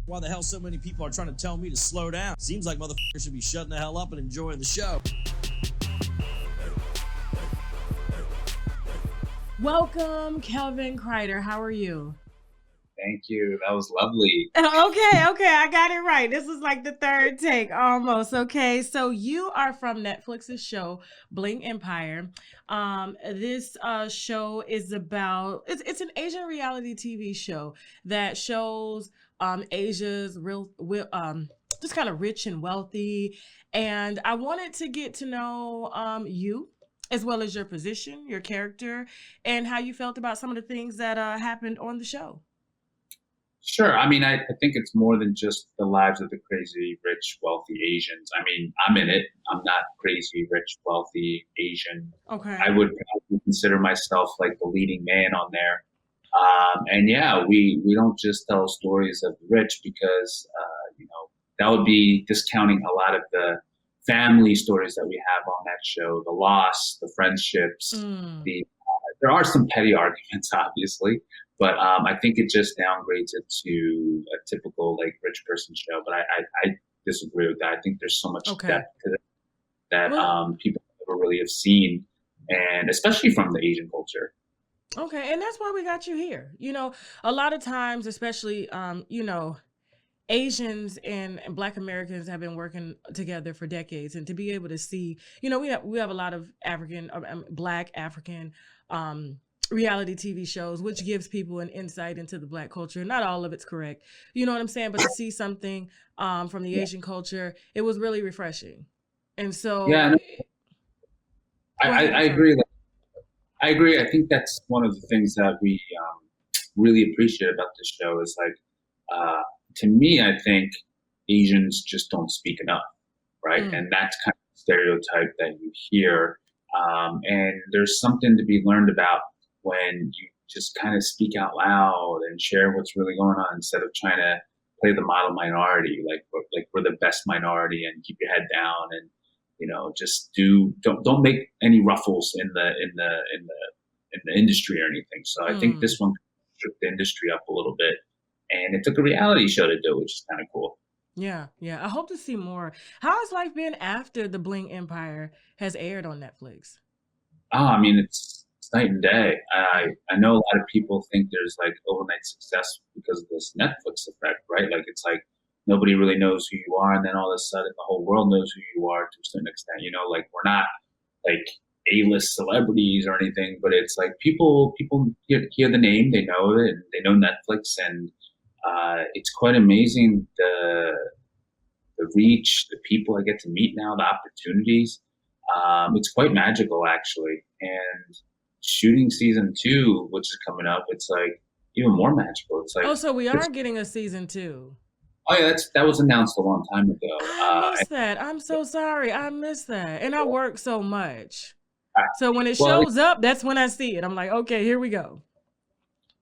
Why the hell so many people are trying to tell me to slow down? Seems like motherfuckers should be shutting the hell up and enjoying the show. Welcome, Kelvin Kreider. How are you? Thank you. That was lovely. Okay, I got it right. This is like the third take almost. Okay, so you are from Netflix's show Bling Empire. This show is about it's an Asian reality TV show that shows Asia's real just kind of rich and wealthy. And I wanted to get to know you as well as your position, your character, and how you felt about some of the things that happened on the show. Sure. I mean, I think it's more than just the lives of the crazy, rich, wealthy Asians. I mean, I'm in it. I'm not crazy, rich, wealthy Asian. Okay. I would probably consider myself like the leading man on there. And yeah, we don't just tell stories of the rich because, that would be discounting a lot of the family stories that we have on that show, the loss, the friendships, there are some petty arguments, obviously, but I think it just downgrades it to a typical like rich person show. But I disagree with that. I think there's so much depth to it that people never really have seen, and especially from the Asian culture. Okay, and that's why we got you here. You know, a lot of times, especially Asians and Black Americans have been working together for decades, and to be able to see, we have a lot of Black African reality TV shows, which gives people an insight into the Black culture. Not all of it's correct, you know what I'm saying, but to see something from the Asian culture, it was really refreshing. And so, I agree. I agree. I think that's one of the things that we really appreciate about this show is like. To me, I think Asians just don't speak enough, right? And that's kind of the stereotype that you hear. And there's something to be learned about when you just kind of speak out loud and share what's really going on instead of trying to play the model minority, like we're the best minority and keep your head down and just don't make any ruffles in the industry or anything. So I think this one shook the industry up a little bit. And it took a reality show to do it, which is kind of cool. Yeah. I hope to see more. How has life been after the Bling Empire has aired on Netflix? I mean, it's night and day. I know a lot of people think there's like overnight success because of this Netflix effect, right? Like it's like nobody really knows who you are, and then all of a sudden the whole world knows who you are to a certain extent. Like we're not like A-list celebrities or anything, but it's like people hear the name, they know it, and they know Netflix, and it's quite amazing the reach, the people I get to meet now, the opportunities. It's quite magical, actually. And shooting season 2, which is coming up, it's like even more magical. It's like so we are getting a season 2. Oh yeah, that was announced a long time ago. I missed that. I'm so sorry. I missed that, and I work so much. So when it shows up, that's when I see it. I'm like, okay, here we go.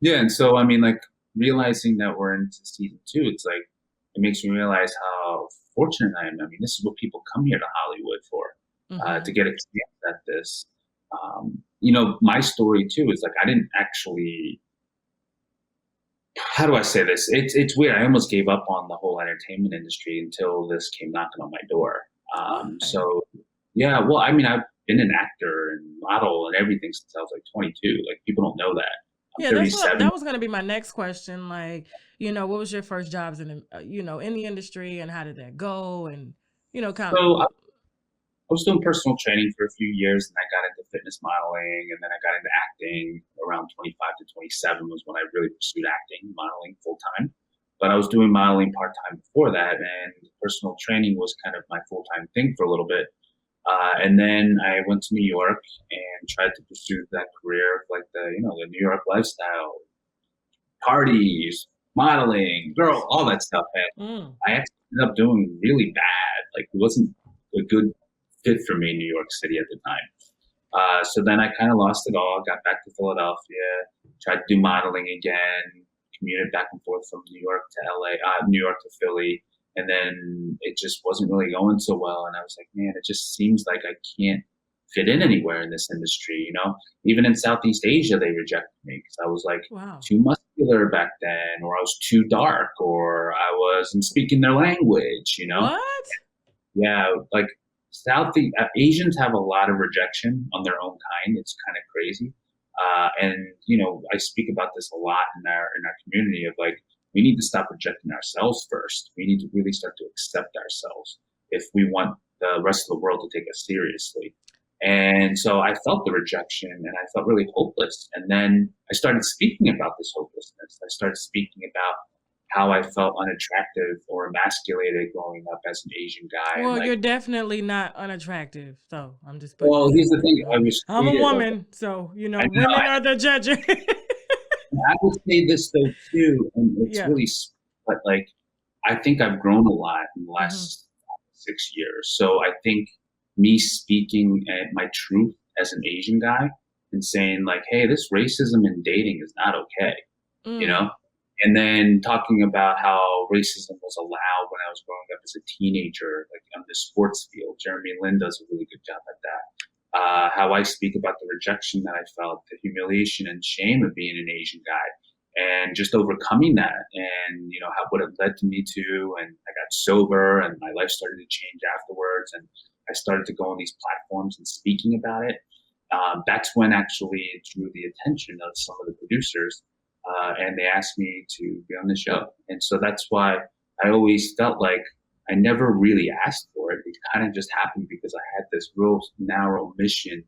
Yeah, and so I mean, like, realizing that we're into season 2, it's like it makes me realize how fortunate I am. I mean, this is what people come here to Hollywood for, to get a chance at this. My story too is like I didn't actually. How do I say this? It's weird. I almost gave up on the whole entertainment industry until this came knocking on my door. So yeah, well, I mean, I've been an actor and model and everything since I was like 22. Like people don't know that. Yeah, that was going to be my next question. Like, what was your first jobs in the industry, and how did that go? And I was doing personal training for a few years, and I got into fitness modeling, and then I got into acting around 25 to 27 was when I really pursued acting, modeling full time. But I was doing modeling part time before that, and personal training was kind of my full time thing for a little bit. And then I went to New York and tried to pursue that career of like the New York lifestyle, parties, modeling, girl, all that stuff. And I actually ended up doing really bad. Like it wasn't a good fit for me in New York City at the time. So then I kind of lost it all, got back to Philadelphia, tried to do modeling again, commuted back and forth from New York to LA, New York to Philly. And then it just wasn't really going so well. And I was like, man, it just seems like I can't fit in anywhere in this industry. Even in Southeast Asia, they rejected me because I was like Wow. too muscular back then, or I was too dark, or I wasn't speaking their language. What? Yeah, like Southeast Asians have a lot of rejection on their own kind. It's kind of crazy. And I speak about this a lot in our community of like, we need to stop rejecting ourselves first. We need to really start to accept ourselves if we want the rest of the world to take us seriously. And so I felt the rejection and I felt really hopeless. And then I started speaking about this hopelessness. I started speaking about how I felt unattractive or emasculated growing up as an Asian guy. And Well, like, you're definitely not unattractive. So I'm just putting well, it here's out the thing. there. I was I'm a treated like, woman, so I know, women are the judges. I would say this though too, and it's Yeah. really, but like, I think I've grown a lot in the hmm last 6 years. So I think me speaking at my truth as an Asian guy and saying like, hey, this racism in dating is not okay, you Mm. know? And then talking about how racism was allowed when I was growing up as a teenager, like on the sports field. Jeremy Lin does a really good job at that. How I speak about the rejection that I felt, the humiliation and shame of being an Asian guy, and just overcoming that, and what it led to me to, and I got sober, and my life started to change afterwards, and I started to go on these platforms and speaking about it. That's when actually it drew the attention of some of the producers, and they asked me to be on the show, and so that's why I always felt like I never really asked for it. It kind of just happened because I had this real narrow mission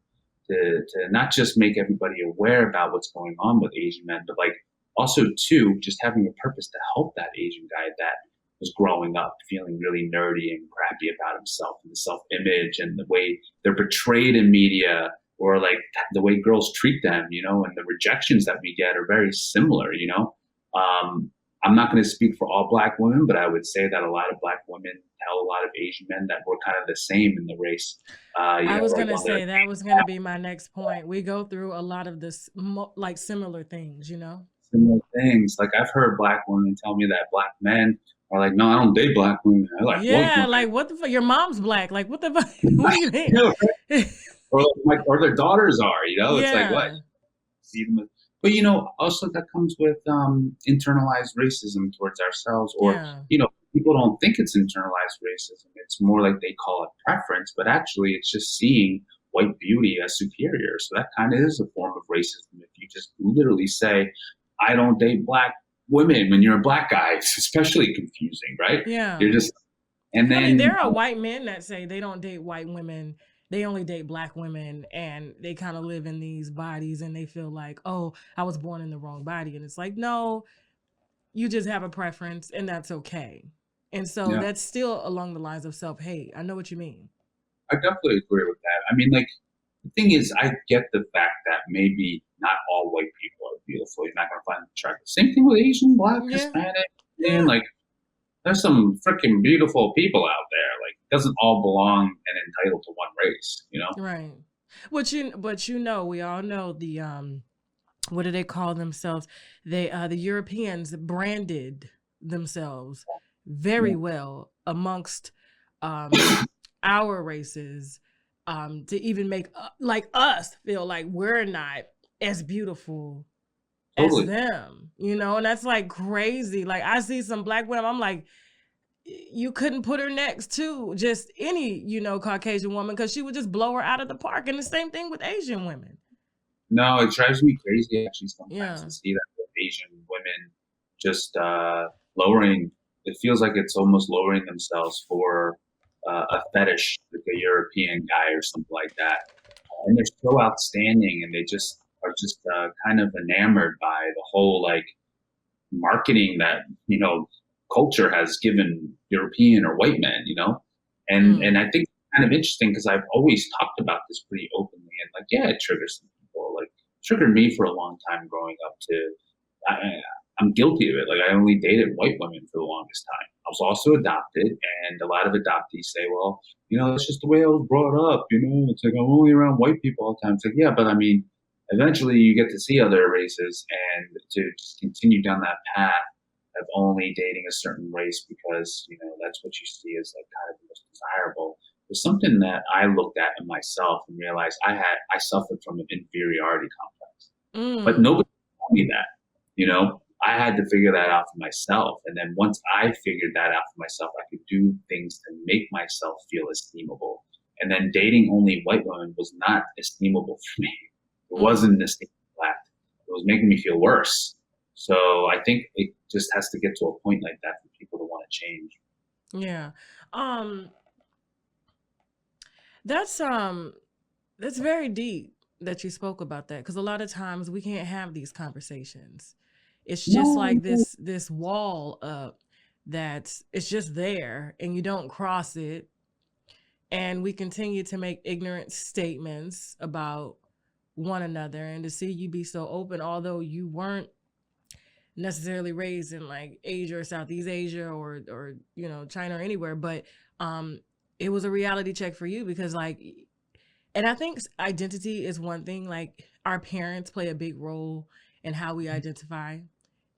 to not just make everybody aware about what's going on with Asian men, but like also too, just having a purpose to help that Asian guy that was growing up feeling really nerdy and crappy about himself and the self-image and the way they're portrayed in media, or like the way girls treat them, and the rejections that we get are very similar. I'm not going to speak for all Black women, but I would say that a lot of Black women tell a lot of Asian men that we're kind of the same in the race. I was Like gonna on the say that was gonna be my next point. We go through a lot of this, like similar things. similar things. Like I've heard Black women tell me that Black men are like, no, I don't date Black women. I like white Yeah, women. like what the fuck? Your mom's Black. Like what the fuck? What do you mean? Or their daughters are. It's like what? Yeah, See them, but also that comes with internalized racism towards ourselves, or yeah. people don't think it's internalized racism. It's more like they call it preference, but actually it's just seeing white beauty as superior. So that kind of is a form of racism. If you just literally say, I don't date Black women when you're a Black guy, it's especially confusing, right? You're Yeah. just, and I mean, then there are white men that say they don't date white women. They only date Black women, and they kind of live in these bodies and they feel like, oh, I was born in the wrong body. And it's like, no, you just have a preference and that's okay. And so yeah, that's still along the lines of self-hate. I know what you mean. I definitely agree with that. I mean, like, the thing is, I get the fact that maybe not all white people are beautiful. You're not going to find them attractive. Same thing with Asian, Black, Yeah. Hispanic, and Yeah. like, there's some freaking beautiful people out there. Like, it doesn't all belong and entitled to one race. Right. But we all know the what do they call themselves? The Europeans branded themselves Yeah, very well amongst um our races, to even make like us feel like we're not as beautiful as totally. them, and that's like crazy. Like I see some Black women, I'm like, you couldn't put her next to just any, Caucasian woman, because she would just blow her out of the park. And the same thing with Asian women. No, it drives me crazy actually sometimes Yeah. to see that with Asian women just lowering. It feels like it's almost lowering themselves for a fetish, like a European guy or something like that. And they're so outstanding, and they just are just kind of enamored by the whole like marketing that culture has given European or white men. And Mm. I think it's kind of interesting because I've always talked about this pretty openly, and like, yeah, it triggers some people. Like, it triggered me for a long time growing up too. I'm guilty of it. Like, I only dated white women for the longest time. I was also adopted, and a lot of adoptees say, well, that's just the way I was brought up. It's like I'm only around white people all the time. It's like, yeah, but I mean, eventually you get to see other races, and to just continue down that path of only dating a certain race because that's what you see as like kind of the most desirable. there's something that I looked at in myself and realized I suffered from an inferiority complex. But Mm. nobody told me that, you know. I had to figure that out for myself. And then once I figured that out for myself, I could do things to make myself feel esteemable. And then dating only white women was not esteemable for me. It Mm. wasn't an esteemable act. It was making me feel worse. So I think it just has to get to a point like that for people to want to change. Yeah. Um, that's um that's very deep that you spoke about that, because a lot of times we can't have these conversations. It's just No, like no. this wall up that's it's just there and you don't cross it, and we continue to make ignorant statements about one another, and to see you be so open, although you weren't necessarily raised in like Asia or Southeast Asia or China or anywhere, but um it was a reality check for you, because like, and I think identity is one thing. Like our parents play a big role in how we identify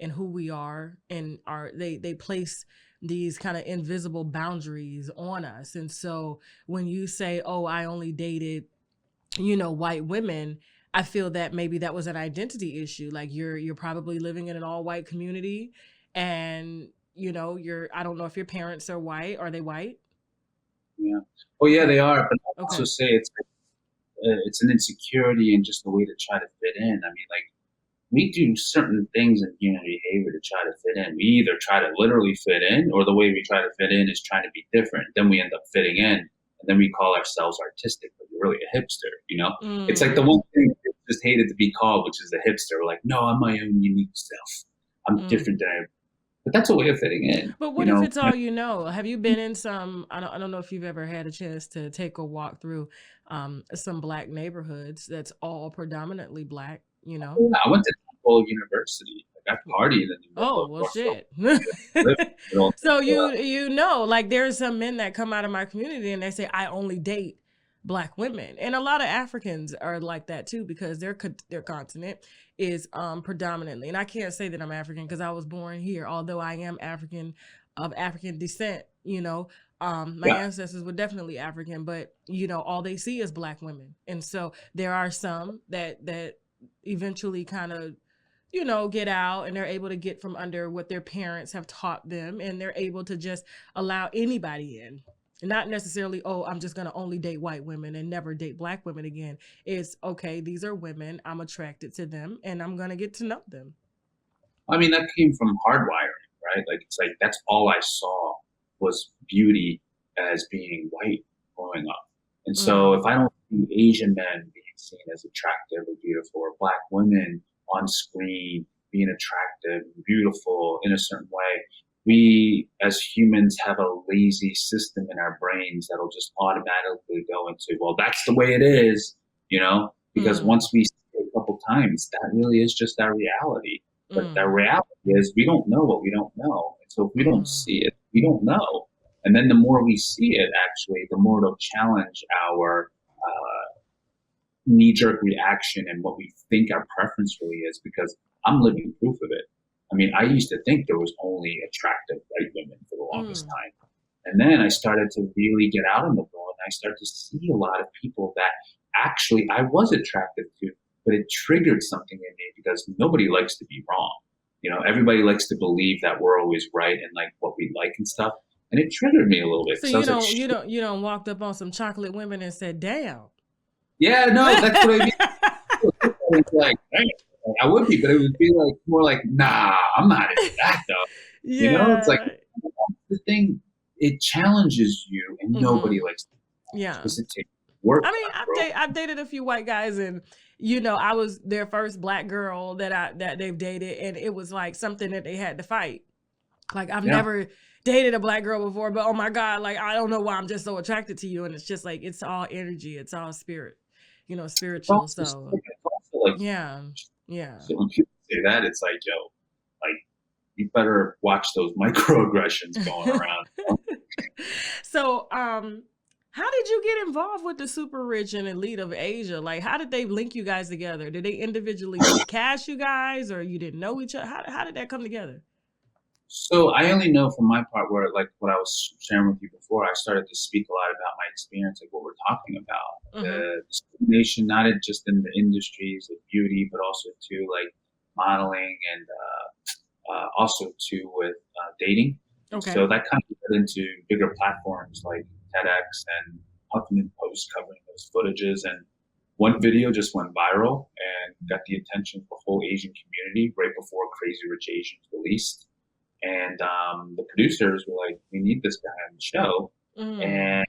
and who we are, and they place these kind of invisible boundaries on us. And so when you say, "Oh, I only dated, white women," I feel that maybe that was an identity issue. Like you're probably living in an all white community, and you're I don't know if your parents are white. Are they white? Yeah. Oh, yeah, they are. But I also Okay. say it's an insecurity and just a way to try to fit in. I mean, like, we do certain things in human behavior to try to fit in. We either try to literally fit in, or the way we try to fit in is trying to be different. Then we end up fitting in, and then we call ourselves artistic, but we're really a hipster, you know? It's like the Mm, one thing I just hated to be called, which is the hipster. We're like, no, I'm my own unique self. I'm mm. different than everybody. But that's a way of fitting in, But you what if know? it's all you know? Have you been in some? I don't know if you've ever had a chance to take a walk through some black neighborhoods that's all predominantly black. Yeah, I went to Temple University. Like, I partied in the middle Oh of well, North shit. Carolina. So you know, like there's some men that come out of my community and they say I only date black women, and a lot of Africans are like that too, because their continent is predominantly. And I can't say that I'm African because I was born here, although I am African, of African descent. My Yeah. ancestors were definitely African, but all they see is black women, and so there are some that eventually kind of get out, and they're able to get from under what their parents have taught them, and they're able to just allow anybody in. Not necessarily, oh, I'm just going to only date white women and never date black women again. It's okay, these are women, I'm attracted to them, and I'm going to get to know them. I mean, that came from hardwiring, right? Like, it's like that's all I saw was beauty as being white growing up. And so Mm, if I don't see Asian men being seen as attractive or beautiful, or black women on screen being attractive and beautiful in a certain way, we as humans have a lazy system in our brains that'll just automatically go into, well, that's the way it is, you know? Because mm, once we see it a couple times, that really is just our reality. But the mm, reality is we don't know what we don't know. And so if we don't mm, see it, we don't know. And then the more we see it, actually, the more it'll challenge our knee jerk reaction and what we think our preference really is, because I'm living proof of it. I mean, I used to think there was only attractive white women for the longest mm. time. And then I started to really get out in the world, and I started to see a lot of people that actually I was attracted to, but it triggered something in me because nobody likes to be wrong. You know, everybody likes to believe that we're always right and like what we like and stuff. And it triggered me a little bit So because I you was like, don't you shit, don't you don't walked up on some chocolate women and said, "Damn." yeah, no, that's what I mean. It's like, dang, I would be, but it would be like more like, nah, I'm not into that though. You know, it's like Yeah. the thing, it challenges you, and nobody Hmm. likes to challenge Yeah. because it takes work I for mean, that, bro. I've dated a few white guys, and I was their first black girl that they've dated, and it was like something that they had to fight. Like I've Yeah. never dated a black girl before, but oh my god, like I don't know why I'm just so attracted to you, and it's just like it's all energy, it's all spirit, It's spiritual. also, So it's also like, yeah, yeah. so when people say that, it's like, yo, like, you better watch those microaggressions going around. So how did you get involved with the super rich and elite of Asia? Like, how did they link you guys together? Did they individually like cash you guys, or you didn't know each other? How did that come together? So I only know from my part where, like what I was sharing with you before, I started to speak a lot about my experience, like what we're talking about, Mm-hmm. the discrimination, not just in the industries of beauty, but also to like modeling and also too with dating. Okay. So that kind of led into bigger platforms like TEDx and Huffington Post covering those footages. And one video just went viral and got the attention of the whole Asian community right before Crazy Rich Asians released. And the producers were like, "We need this guy on the show." Mm. And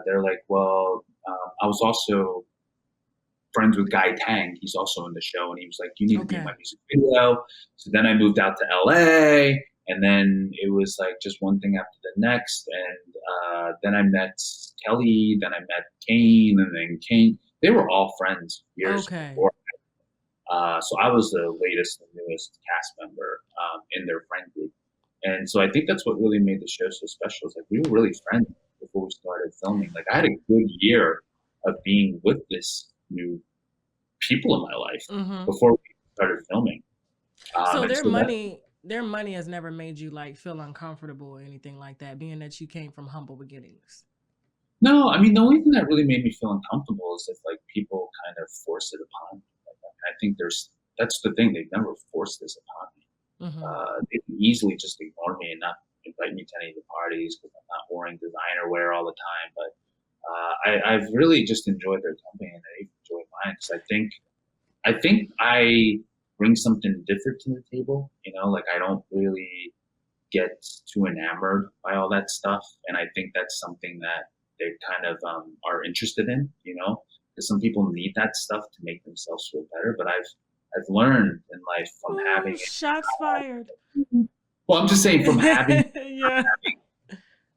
they're like, "Well, I was also friends with Guy Tang. He's also in the show." And he was like, "You need to be in Okay. my music video." So then I moved out to LA. And then it was like just one thing after the next. And then I met Kelly. Then I met Kane. And then Kane. They were all friends years Okay. before. So I was the latest and newest cast member in their friend group. And so I think that's what really made the show so special. Is like we were really friends before we started filming. Like I had a good year of being with this new people in my life Mm-hmm. before we started filming. So And their so that, money has never made you like feel uncomfortable or anything like that, being that you came from humble beginnings. no, I mean, the only thing that really made me feel uncomfortable is if like people kind of force it upon me. Like, I think that's the thing. They've never forced this upon me. Mm-hmm. They can easily just ignore me and not invite me to any of the parties because I'm not wearing designer wear all the time. But I've really just enjoyed their company and they've enjoyed mine because I think I bring something different to the table. You know, like I don't really get too enamored by all that stuff, and I think that's something that they kind of are interested in. You know, because some people need that stuff to make themselves feel better. But I've learned in life from Ooh, having shots fired. well, I'm just saying from having Yeah.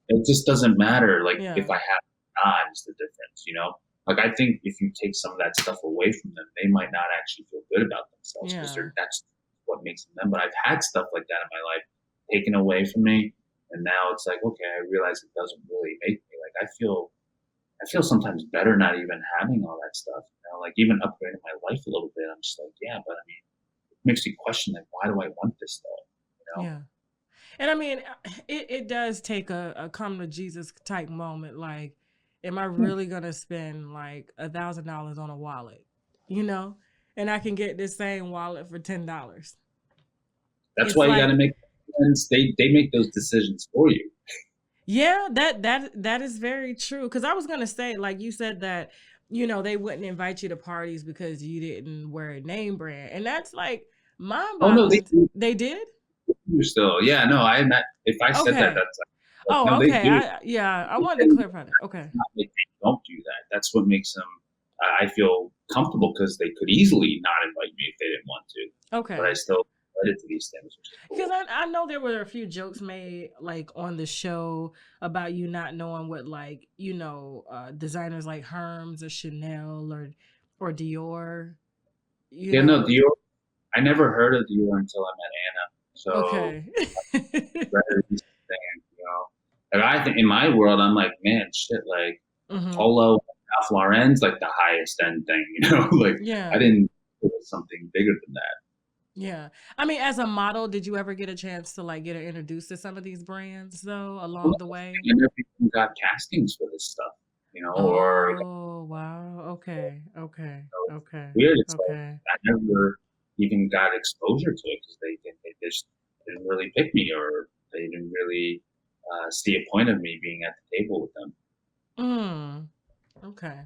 it just doesn't matter. Like Yeah. if I have not is the difference, you know. Like I think if you take some of that stuff away from them, they might not actually feel good about themselves because Yeah. that's what makes them them. But I've had stuff like that in my life taken away from me, and now it's like okay, I realize it doesn't really make me like I feel sometimes better not even having all that stuff. You know, like even upgrading my life a little bit. I'm just like yeah, but I mean, it makes me question like why do I want this stuff? You know. Yeah. And I mean, it does take a come to Jesus type moment. Like, am I Yeah. really gonna spend like $1,000 on a wallet? You know, and I can get this same wallet for $10. That's It's why you got like, to make friends. They make those decisions for you. yeah, that is very true. Because I was gonna say, like you said that, they wouldn't invite you to parties because you didn't wear a name brand, and that's like mind Oh no, they boggling. do They did? still. Yeah, no, I not. If I said that, Okay. that's like no, Oh, they okay. do. I They wanted to say clarify that. Okay. not like they don't do that. That's what makes them. I feel comfortable because they could easily not invite me if they didn't want to, but I Okay. still invited to these things, which is Because cool. I know there were a few jokes made like on the show about you not knowing what like, designers like Hermes or Chanel or Dior, you Yeah, no, know. Dior. I never heard of Dior until I met Anna. So Okay. very recent thing, you know. Like I think in my world, I'm like, man, shit, like Hmm. Polo, Ralph Lauren's like the highest end thing, you know. Like I Yeah. didn't. It was something bigger than that. Yeah. I mean, as a model, did you ever get a chance to like get introduced to some of these brands though Well, along the that's the way? thing, I never even got castings for this stuff, you know, or Oh, wow. Okay. Okay. know, it's Okay. weird. It's like Okay. I never even got exposure to it because they just didn't really pick me or they didn't really see a point of me being at the table with them. Mm. Okay.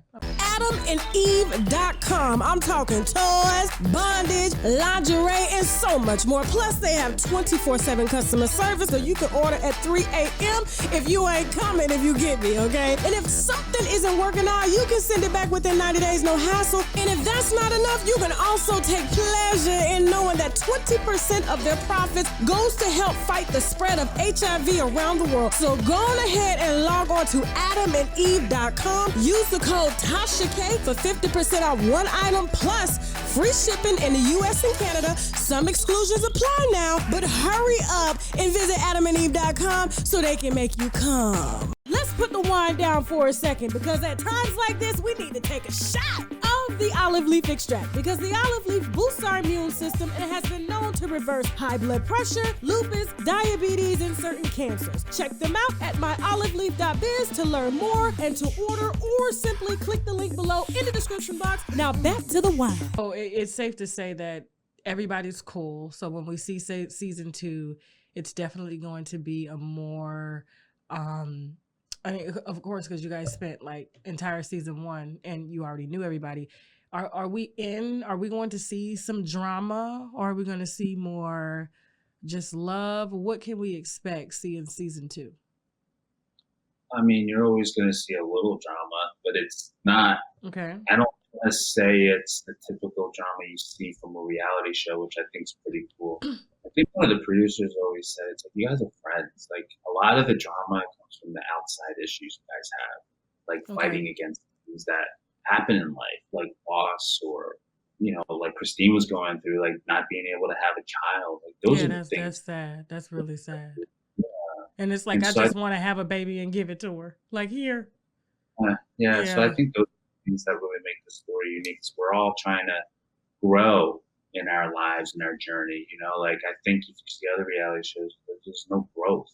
AdamandEve.com. I'm talking toys, bondage, lingerie, and so much more. Plus, they have 24/7 customer service, so you can order at 3 a.m. if you ain't coming, if you get me, okay? And if something isn't working out, you can send it back within 90 days, no hassle. And if that's not enough, you can also take pleasure in knowing that 20% of their profits goes to help fight the spread of HIV around the world. So go on ahead and log on to AdamandEve.com. Use the code TASHAK for 50% off one item plus free shipping in the US and Canada. Some exclusions apply now, but hurry up and visit AdamandEve.com so they can make you come. Let's put the wine down for a second because at times like this, we need to take a shot. All love the olive leaf extract because the olive leaf boosts our immune system and has been known to reverse high blood pressure, lupus, diabetes, and certain cancers. Check them out at myoliveleaf.biz to learn more and to order, or simply click the link below in the description box. Now back to the wine. Oh, it's safe to say that everybody's cool. So when we see season 2, it's definitely going to be a more, I mean, of course, because you guys spent like entire season 1 and you already knew everybody. Are we going to see some drama, or are we going to see more just love? What can we expect seeing season 2? I mean, you're always going to see a little drama, but it's not. Okay. I don't want to say it's the typical drama you see from a reality show, which I think is pretty cool. I think one of the producers always said, it's like, you guys are friends. Like, a lot of the drama comes from the outside issues you guys have, like fighting against things that happen in life, like loss, or, you know, like Christine was going through, like not being able to have a child. Like, those are the things. That's sad. That's really sad. Yeah. And it's like, And I so just want to have a baby and give it to her. Like, here. Yeah, so I think those are things that really make the story unique. So we're all trying to grow in our lives and our journey. You know, like, I think if you see other reality shows, there's no growth.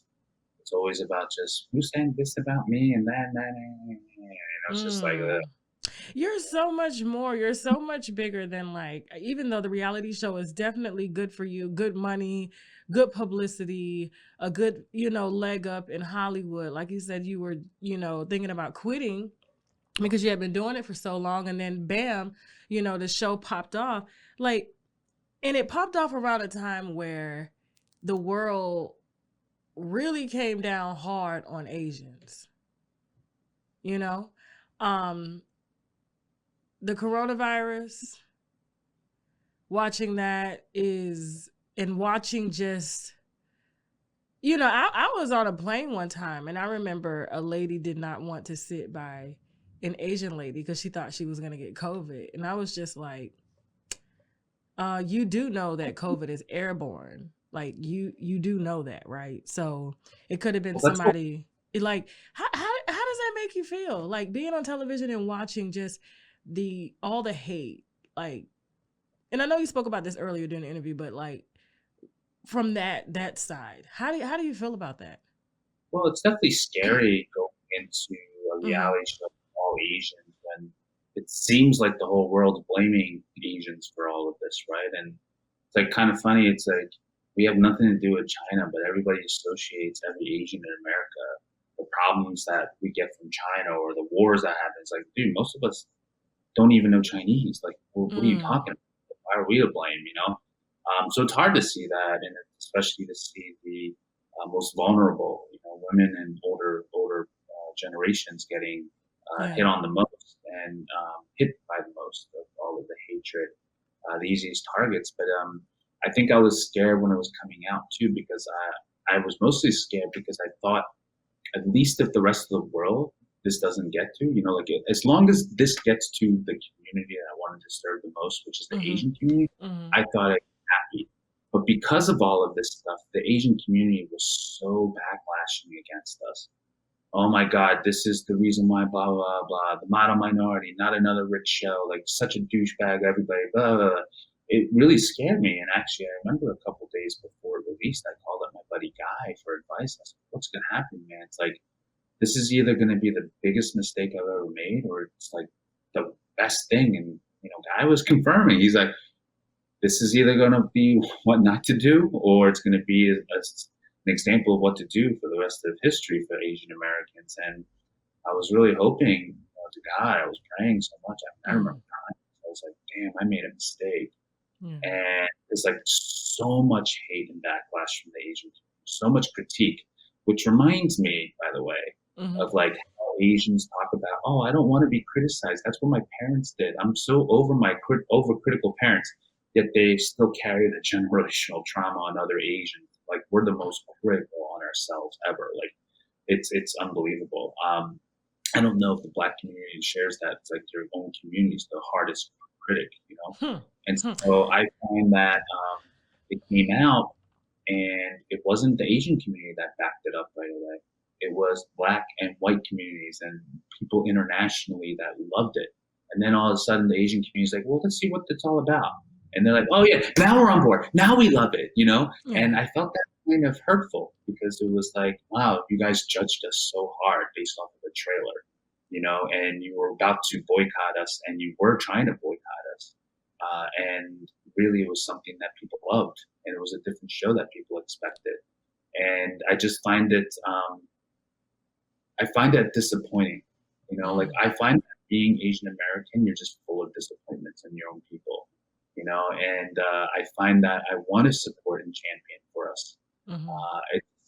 It's always about just, who's saying this about me and that, and you know, it's just like you're so much more. You're so much bigger than, like, even though the reality show is definitely good for you, good money, good publicity, a good, you know, leg up in Hollywood. Like you said, you were, you know, thinking about quitting because you had been doing it for so long, and then bam, you know, the show popped off. Like, and it popped off around a time where the world really came down hard on Asians. You know? The coronavirus, watching that is, and watching just, you know, I was on a plane one time, and I remember a lady did not want to sit by an Asian lady because she thought she was going to get COVID. And I was just like, you do know that COVID is airborne. Like, you do know that, right? So it could have been somebody, like, how does that make you feel? Like, being on television and watching just all the hate, like, and I know you spoke about this earlier during the interview, but like, from that side, how do you feel about that? Well, it's definitely scary going into a reality show with all Asians when it seems like the whole world's blaming Asians for all of this, right? And it's like kind of funny. It's like, we have nothing to do with China, but everybody associates every Asian in America, the problems that we get from China or the wars that happen. It's like, dude, most of us don't even know Chinese. Like, what are you talking about? Why are we to blame, you know? So it's hard to see that, and especially to see the most vulnerable, you know, women and older generations getting hit on the most and hit by the most of all of the hatred, the easiest targets. But I think I was scared when it was coming out too, because I was mostly scared because I thought, at least if the rest of the world this doesn't get to, you know, like, as long as this gets to the community that I wanted to serve the most, which is the Asian community, I thought I'd be happy. But because of all of this stuff, the Asian community was so backlashing against us. Oh my God, this is the reason why, blah, blah, blah, the model minority, not another rich show, like such a douchebag, everybody, blah, blah, blah. It really scared me. And actually, I remember a couple days before it released, I called up my buddy Guy for advice. I said, what's going to happen, man? It's like, this is either going to be the biggest mistake I've ever made, or it's like the best thing. And, you know, Guy was confirming. He's like, this is either going to be what not to do, or it's going to be an example of what to do for the rest of history for Asian Americans. And I was really hoping, to God, I was praying so much. I remember crying. I was like, damn, I made a mistake. And there's like so much hate and backlash from the Asian community, so much critique, which reminds me, by the way, of like how Asians talk about, oh, I don't want to be criticized. That's what my parents did. I'm so over my overcritical parents, yet they still carry the generational trauma on other Asians. Like, we're the most critical on ourselves ever. Like, it's unbelievable. I don't know if the Black community shares that. It's like your own community is the hardest critic, you know? And so I find that it came out, and it wasn't the Asian community that backed it up right away. It was Black and white communities and people internationally that loved it. And then all of a sudden the Asian community is like, well, let's see what it's all about. And they're like, oh yeah, now we're on board. Now we love it, you know? Yeah. And I felt that kind of hurtful because it was like, wow, you guys judged us so hard based off of a trailer, you know, and you were about to boycott us and you were trying to boycott us. And really it was something that people loved and it was a different show that people expected. And I just find it, I find that disappointing, you know, like I find that being Asian American, you're just full of disappointments in your own people, you know, and I find that I want to support and champion for us.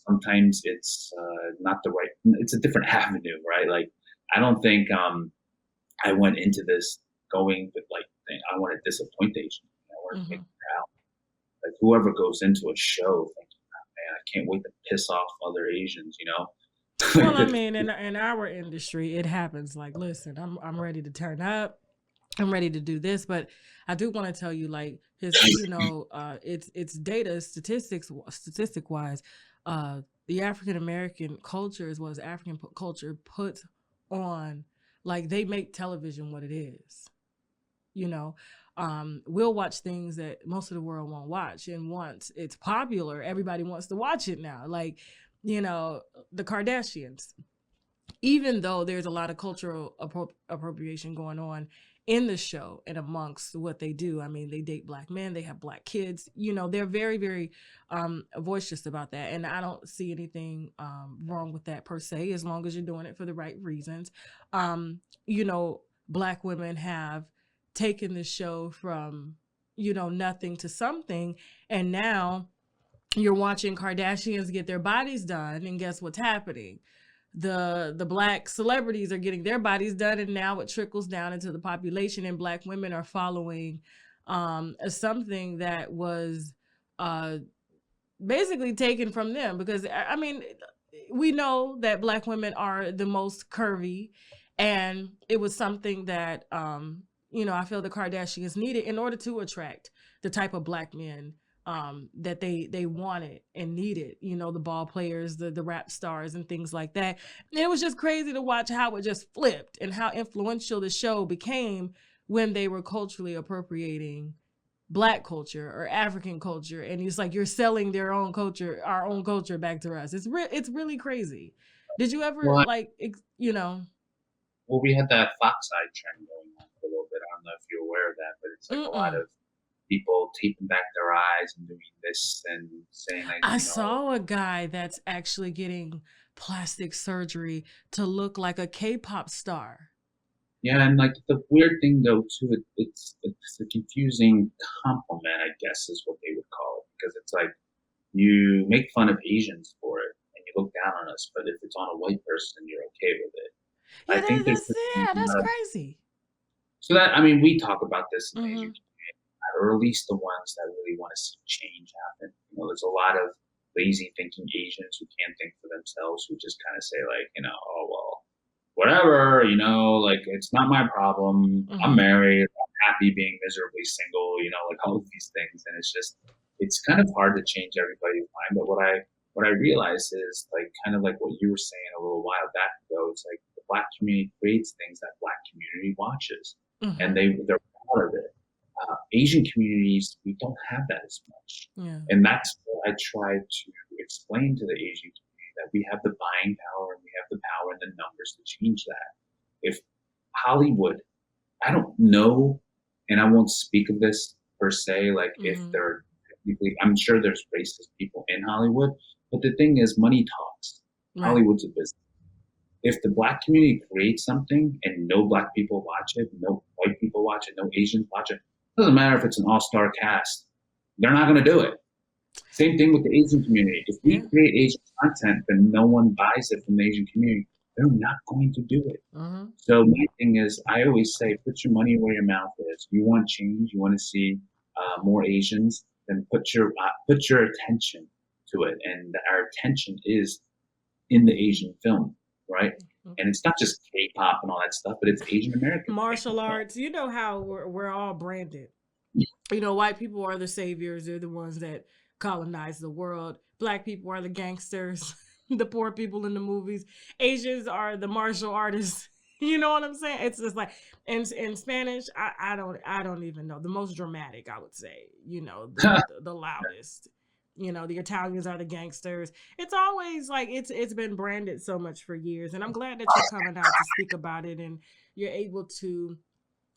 Sometimes it's not the right, it's a different avenue, right? Like, I don't think I went into this going with like, I want to disappoint Asians. I want to make them proud. Like whoever goes into a show thinking, oh, man, I can't wait to piss off other Asians, you know? Well, I mean, in our industry, it happens. Like, listen, I'm ready to turn up. I'm ready to do this, but I do want to tell you, like, you know, it's data, statistic wise, the African American culture as well as African culture put on, like, they make television what it is. You know, we'll watch things that most of the world won't watch, and once it's popular, everybody wants to watch it now. Like, you know, the Kardashians, even though there's a lot of cultural appropriation going on in the show and amongst what they do. I mean, they date black men, they have black kids, you know, they're very, very voicious about that. And I don't see anything wrong with that per se, as long as you're doing it for the right reasons. You know, black women have taken the show from, you know, nothing to something. And now you're watching Kardashians get their bodies done. And guess what's happening? The black celebrities are getting their bodies done, and now it trickles down into the population, and black women are following something that was basically taken from them. Because I mean, we know that black women are the most curvy, and it was something that you know, I feel the Kardashians needed in order to attract the type of black men that they wanted and needed, you know, the ball players, the rap stars and things like that. And it was just crazy to watch how it just flipped and how influential the show became when they were culturally appropriating black culture or African culture. And it's like, you're selling their own culture, our own culture back to us. It's really crazy. Did you ever you know? Well, we had that Fox Eye trend going on for a little bit. I don't know if you're aware of that, but it's like a lot of people taping back their eyes and doing this and saying like, I saw a guy that's actually getting plastic surgery to look like a K-pop star. Yeah, and like the weird thing though too, it's a confusing compliment, I guess, is what they would call it, because it's like you make fun of Asians for it and you look down on us, but if it's on a white person, you're okay with it. Yeah, I think that's crazy. So that, I mean, we talk about this in the Asian community, or at least the ones that really want to see change happen. You know, there's a lot of lazy thinking Asians who can't think for themselves, who just kind of say like, you know, oh well, whatever, you know, like it's not my problem. I'm married. I'm happy being miserably single. You know, like all of these things, and it's kind of hard to change everybody's mind. But what I realized is like kind of like what you were saying a little while back ago. It's like the black community creates things that black community watches, and they're proud of it. Asian communities, we don't have that as much. Yeah. And that's what I try to explain to the Asian community, that we have the buying power and we have the power and the numbers to change that. If Hollywood, I don't know, and I won't speak of this per se, like if they're, I'm sure there's racist people in Hollywood, but the thing is money talks. Right. Hollywood's a business. If the black community creates something and no black people watch it, no white people watch it, no Asians watch it, doesn't matter if it's an all-star cast, they're not going to do it. Same thing with the Asian community. If we create Asian content, but no one buys it from the Asian community, they're not going to do it. So my thing is, I always say, put your money where your mouth is. You want change, you want to see more Asians, then put your attention to it. And our attention is in the Asian film, right? And it's not just K-pop and all that stuff, but it's Asian American martial arts. You know how we're all branded. You know, white people are the saviors. They're the ones that colonize the world. Black people are the gangsters, the poor people in the movies. Asians are the martial artists. You know what I'm saying? It's just like in Spanish, I don't even know. The most dramatic, I would say, the loudest. The Italians are the gangsters. It's always like it's been branded so much for years. And I'm glad that you're coming out to speak about it and you're able to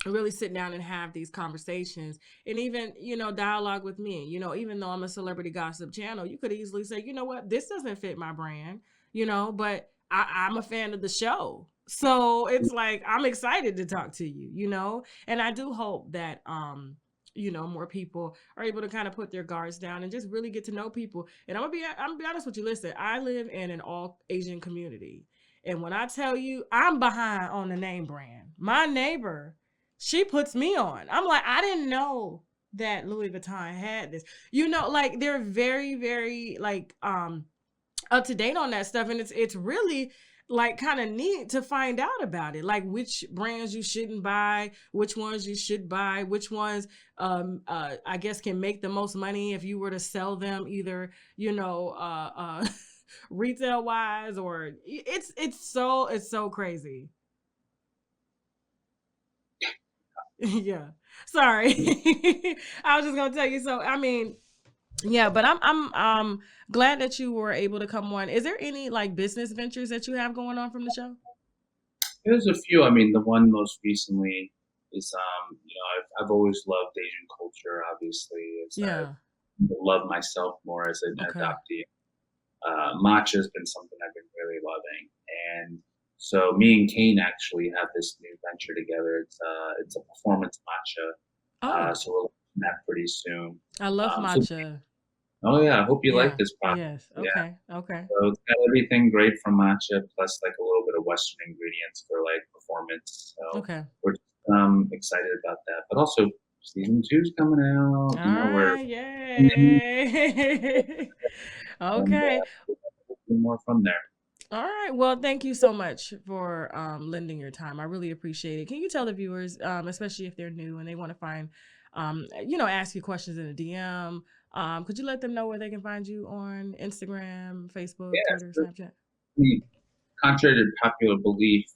really sit down and have these conversations and even, dialogue with me. Even though I'm a celebrity gossip channel, you could easily say, you know what, this doesn't fit my brand, but I'm a fan of the show. So it's like, I'm excited to talk to you, and I do hope that, more people are able to kind of put their guards down and just really get to know people. And I'm gonna be honest with you. Listen, I live in an all Asian community. And when I tell you I'm behind on the name brand, my neighbor, she puts me on. I'm like, I didn't know that Louis Vuitton had this. Like they're very, very like up to date on that stuff. And it's really like kind of neat to find out about it, like which brands you shouldn't buy, which ones you should buy, which ones I guess can make the most money if you were to sell them either, retail wise, or it's so crazy. Yeah, sorry. I was just gonna tell you. So I mean, yeah, but I'm glad that you were able to come on. Is there any like business ventures that you have going on from the show? There's a few. I mean, the one most recently is, I've always loved Asian culture. Obviously, Yeah. I love myself more as an adoptee. Matcha has been something I've been really loving, and so me and Kane actually have this new venture together. It's a performance matcha. So we'll launch that pretty soon. I love matcha. Oh yeah, I hope you like this product. Yes. Yeah. Okay. So it's got everything great from matcha, plus like a little bit of Western ingredients for like performance. So we're just, excited about that. But also season 2's coming out. Yay. Okay. And, more from there. All right. Well, thank you so much for lending your time. I really appreciate it. Can you tell the viewers, especially if they're new and they want to find, ask you questions in a DM, could you let them know where they can find you on Instagram, Facebook, Twitter, Snapchat? Contrary to popular belief,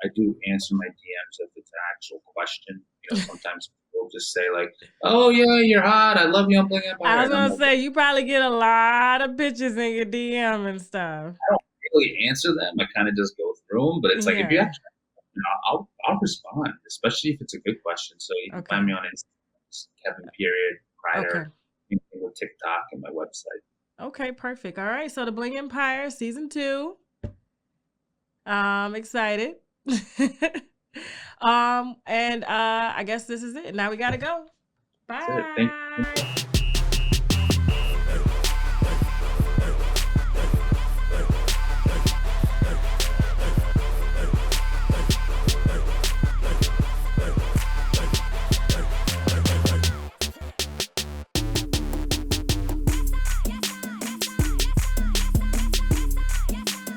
I do answer my DMs if it's an actual question. Sometimes people just say like, "Oh yeah, you're hot. I love you on Bling Empire." I was gonna say you probably get a lot of bitches in your DM and stuff. I don't really answer them. I kind of just go through them. But it's like if you actually, I'll respond, especially if it's a good question. So you can find me on Instagram, Kreider, with TikTok and my website. Okay, perfect. All right, so the Bling Empire season 2. I'm excited. And I guess this is it. Now we gotta go. Bye. Thank you.